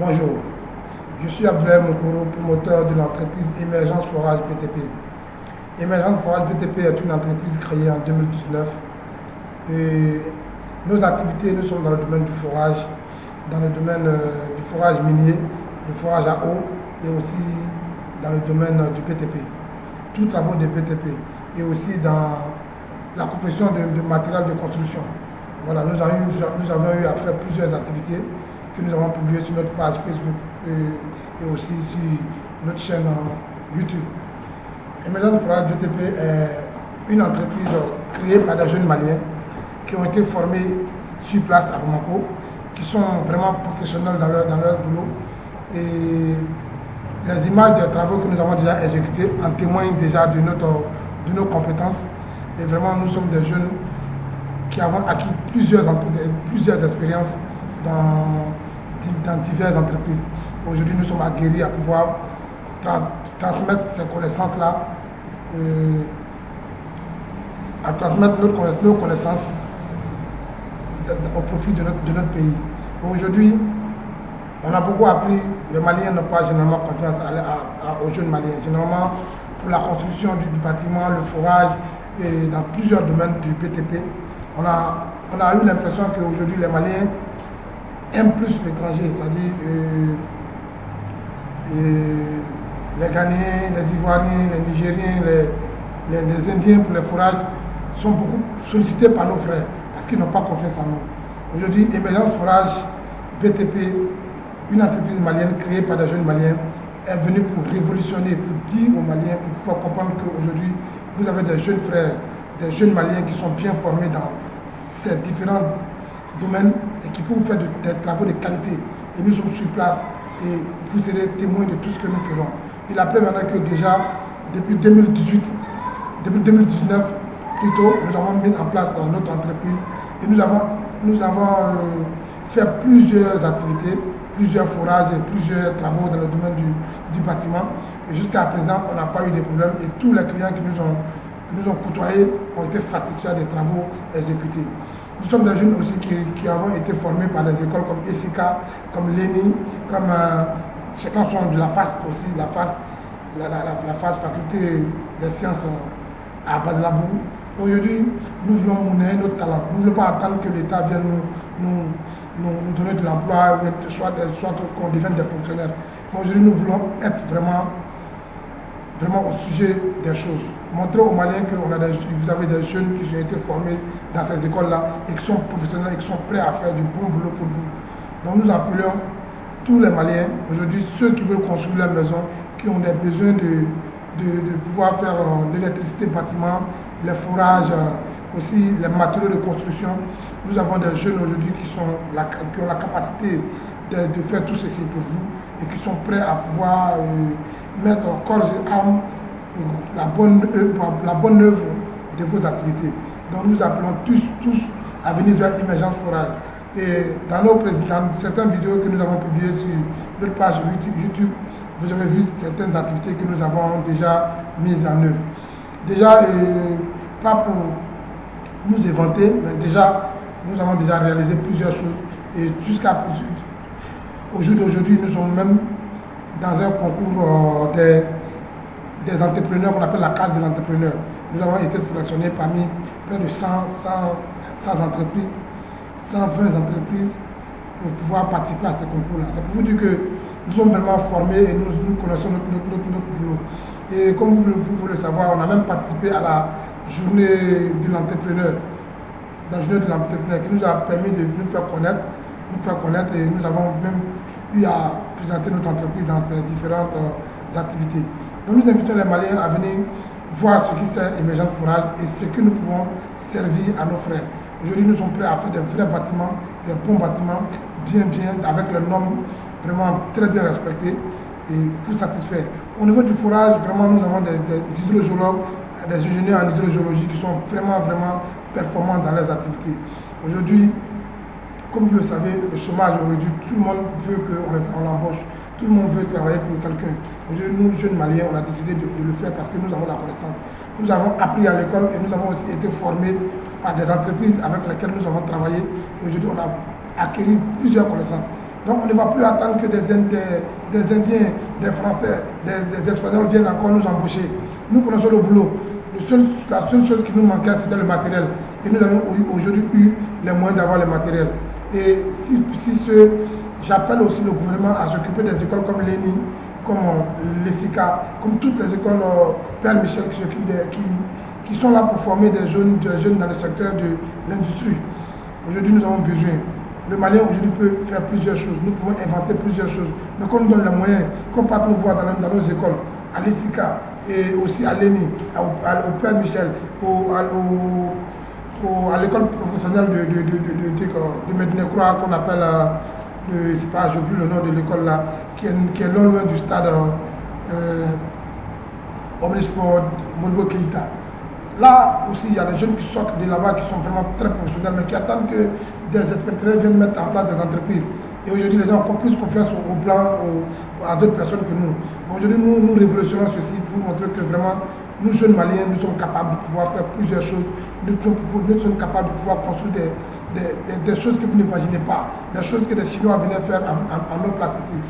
Bonjour, je suis Abdoulaye Mokoro, promoteur de l'entreprise Émergence Forage BTP. Émergence Forage BTP est une entreprise créée en 2019 et nos activités, nous sommes dans le domaine du forage, dans le domaine du forage minier, du forage à eau et aussi dans le domaine du BTP. Tous travaux de BTP et aussi dans la confection de matériel de construction. Voilà, nous avons eu à faire plusieurs activités que nous avons publiées sur notre page Facebook et aussi sur notre chaîne YouTube. Émergence Forage BTP est une entreprise créée par des jeunes Maliens qui ont été formés sur place à Bamako, qui sont vraiment professionnels dans leur boulot. Et les images des travaux que nous avons déjà exécutés en témoignent déjà de nos compétences. Et vraiment, nous sommes des jeunes qui avons acquis plusieurs expériences dans diverses entreprises. Aujourd'hui, nous sommes aguerris à pouvoir transmettre ces connaissances-là, à transmettre nos connaissances au profit de notre pays. Aujourd'hui, on a beaucoup appris, les Maliens n'ont pas généralement confiance aux jeunes Maliens. Généralement, pour la construction du bâtiment, le forage et dans plusieurs domaines du BTP, on a eu l'impression qu'aujourd'hui les Maliens aiment plus l'étranger, c'est-à-dire les Ghanéens, les Ivoiriens, les Nigériens, les Indiens pour les forages sont beaucoup sollicités par nos frères parce qu'ils n'ont pas confiance en nous. Aujourd'hui, Émergence Forage BTP, une entreprise malienne créée par des jeunes Maliens, est venue pour révolutionner, pour dire aux Maliens, pour faire comprendre qu'aujourd'hui, vous avez des jeunes frères, des jeunes Maliens qui sont bien formés dans ces différents domaines et qui peuvent faire des travaux de qualité. Et nous sommes sur place et vous serez témoins de tout ce que nous ferons. Et la preuve est que déjà, depuis 2018, depuis 2019 plutôt, nous avons mis en place dans notre entreprise et nous avons fait plusieurs activités, plusieurs forages et plusieurs travaux dans le domaine du bâtiment. Et jusqu'à présent, on n'a pas eu de problème et tous les clients qui nous ont côtoyés ont été satisfaits des travaux exécutés. Nous sommes des jeunes aussi qui avons été formés par des écoles comme ESICA, comme l'ENI, comme certains sont de la FAS aussi, la FAS faculté des sciences à Badalabou. Aujourd'hui, nous voulons monnaie notre talent. Nous ne voulons pas attendre que l'État vienne nous donner de l'emploi, soit qu'on devienne des fonctionnaires. Mais aujourd'hui, nous voulons être vraiment au sujet des choses. Montrer aux Maliens que vous avez des jeunes qui ont été formés dans ces écoles-là et qui sont professionnels et qui sont prêts à faire du bon boulot pour vous. Donc nous appelons tous les Maliens, aujourd'hui ceux qui veulent construire leur maison, qui ont des besoins de pouvoir faire l'électricité bâtiment, les forages, aussi les matériaux de construction. Nous avons des jeunes aujourd'hui qui ont la capacité de faire tout ceci pour vous et qui sont prêts à pouvoir mettre corps et âme la bonne œuvre de vos activités. Donc nous appelons tous à venir vers Émergence Forage. Et dans certaines vidéos que nous avons publiées sur notre page YouTube, vous avez vu certaines activités que nous avons déjà mises en œuvre. Déjà, pas pour nous éventer, mais déjà, nous avons déjà réalisé plusieurs choses. Et jusqu'à au jour d'aujourd'hui, nous sommes même dans un concours des entrepreneurs qu'on appelle la case de l'entrepreneur. Nous avons été sélectionnés parmi près de 100 entreprises, 120 entreprises pour pouvoir participer à ce concours-là. C'est pour vous dire que nous sommes vraiment formés et nous connaissons notre boulot. Et comme vous pouvez le savoir, on a même participé à la journée de l'entrepreneur, qui nous a permis de nous faire connaître et nous avons même eu à présenter notre entreprise dans ces différentes activités. Donc nous invitons les Maliens à venir voir ce qui sert Émergence Forage et ce que nous pouvons servir à nos frères. Aujourd'hui, nous sommes prêts à faire des vrais bâtiments, des bons bâtiments, bien, avec les normes vraiment très bien respectées et pour satisfaire. Au niveau du forage, vraiment, nous avons des hydrogéologues, des ingénieurs en hydrogéologie qui sont vraiment performants dans leurs activités. Aujourd'hui, comme vous le savez, le chômage aujourd'hui, tout le monde veut qu'on l'embauche. Tout le monde veut travailler pour quelqu'un. Aujourd'hui, nous, jeunes Maliens, on a décidé de le faire parce que nous avons la connaissance. Nous avons appris à l'école et nous avons aussi été formés par des entreprises avec lesquelles nous avons travaillé. Aujourd'hui, on a acquis plusieurs connaissances. Donc on ne va plus attendre que des Indiens, des Français, des Espagnols viennent encore nous embaucher. Nous connaissons le boulot. La seule chose qui nous manquait, c'était le matériel. Et nous avons aujourd'hui eu les moyens d'avoir le matériel. Et j'appelle aussi le gouvernement à s'occuper des écoles comme l'ENI, comme l'ESICA, comme toutes les écoles Père Michel qui sont là pour former des jeunes dans le secteur de l'industrie. Aujourd'hui, nous avons besoin. Le Malien aujourd'hui peut faire plusieurs choses. Nous pouvons inventer plusieurs choses. Mais qu'on nous donne les moyens, qu'on parte nous voir dans nos écoles, à l'ESICA et aussi à l'ENI, au Père Michel, à l'école professionnelle de Médine Croix qu'on appelle, je ne sais pas, j'ai oublié le nom de l'école là, qui est non loin du stade Omnisport Modibo Keïta. Là aussi, il y a des jeunes qui sortent de là-bas qui sont vraiment très professionnels, mais qui attendent que des inspecteurs viennent mettre en place des entreprises. Et aujourd'hui, les gens ont plus confiance aux Blancs, à d'autres personnes que nous. Aujourd'hui, nous révolutionnons ceci pour montrer que vraiment, nous jeunes Maliens, nous sommes capables de pouvoir faire plusieurs choses. Nous sommes capables de pouvoir construire des choses que vous n'imaginez pas, des choses que les Chinois venaient faire en notre place ici.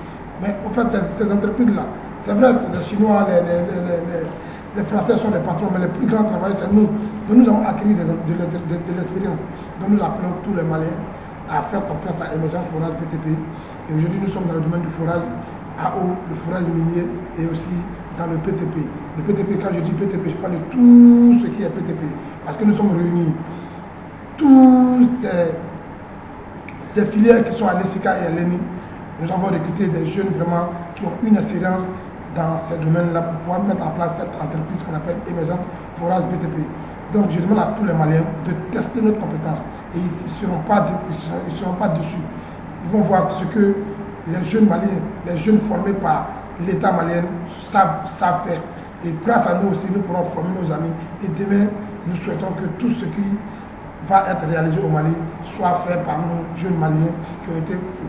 Mais en fait, ces entreprises-là, c'est vrai, c'est les Chinois, les Français sont les patrons, mais les plus grands travailleurs, c'est nous. Donc nous avons acquis de l'expérience. Donc nous appelons tous les Maliens à faire confiance à Émergence Forage PTP. Et aujourd'hui, nous sommes dans le domaine du forage à eau, le forage minier et aussi dans le PTP. Le PTP, quand je dis PTP, je parle de tout ce qui est PTP. Parce que nous sommes réunis. Toutes ces filières qui sont à l'ESICA et à l'ENI, nous avons recruté des jeunes vraiment qui ont une expérience dans ces domaines-là pour pouvoir mettre en place cette entreprise qu'on appelle Émergence Forage BTP. Donc je demande à tous les Maliens de tester notre compétence et ils ne seront pas dessus. Ils vont voir ce que les jeunes Maliens, les jeunes formés par l'État malien savent faire. Et grâce à nous aussi, nous pourrons former nos amis. Et demain, nous souhaitons que tout ce qui va être réalisé au Mali soit fait par nos jeunes Maliens qui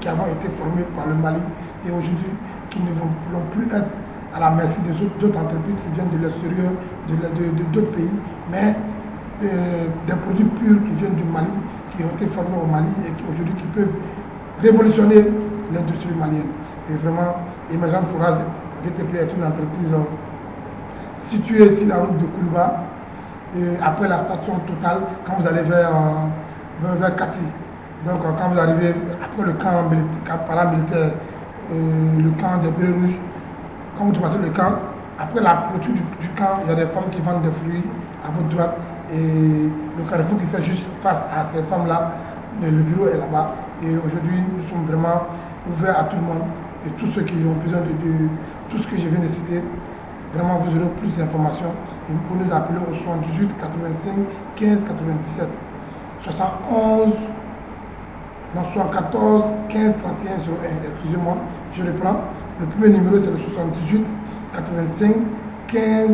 avons été formés par le Mali et aujourd'hui qui ne vont plus être à la merci des autres entreprises qui viennent de l'extérieur, d'autres pays, mais des produits purs qui viennent du Mali, qui ont été formés au Mali et qui aujourd'hui qui peuvent révolutionner l'industrie malienne. Et vraiment, Émergence Forage BTP est une entreprise située sur la route de Koulba, après la station Total, quand vous allez vers Kati. Donc quand vous arrivez après le camp paramilitaire, le camp des Bérets Rouges, quand vous passez le camp, après la clôture du camp, il y a des femmes qui vendent des fruits à votre droite et le carrefour qui fait juste face à ces femmes-là, le bureau est là-bas. Et aujourd'hui, nous sommes vraiment ouverts à tout le monde et tous ceux qui ont besoin de tout ce que je viens de citer. Vraiment, vous aurez plus d'informations et vous pouvez nous appeler au 78 85 15 97 71 74 15 31 01. Excusez-moi, je reprends. Le premier numéro c'est le 78 85 15.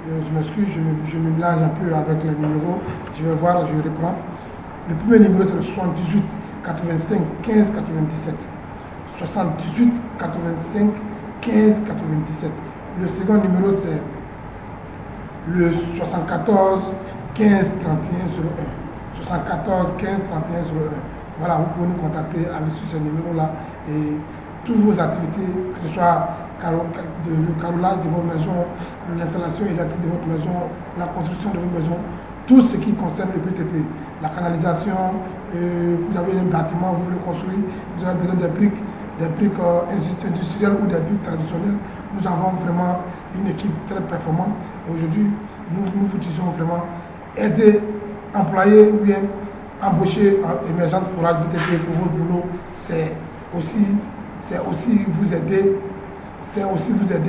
Je m'excuse, je me mélange un peu avec les numéros. Je vais voir, je reprends. Le premier numéro c'est le 78 85 15 97. 78 85 15 97. Le second numéro c'est le 74 15 31 01. 74 15 31 01. Voilà, vous pouvez nous contacter sur ce numéro-là et toutes vos activités, que ce soit le carrelage de vos maisons, l'installation électrique de votre maison, la construction de vos maisons, tout ce qui concerne le PTP, la canalisation, vous avez un bâtiment, vous voulez construire, vous avez besoin des briques industrielles ou des briques traditionnelles. Nous avons vraiment une équipe très performante et aujourd'hui, nous vous disons vraiment aider, employer ou bien embaucher Émergence Forage BTP pour votre boulot, c'est aussi vous aider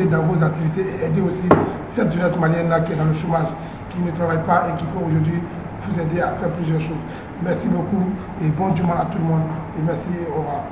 dans vos activités et aider aussi cette jeunesse malienne-là qui est dans le chômage, qui ne travaille pas et qui peut aujourd'hui vous aider à faire plusieurs choses. Merci beaucoup et bon dimanche à tout le monde et merci, au revoir.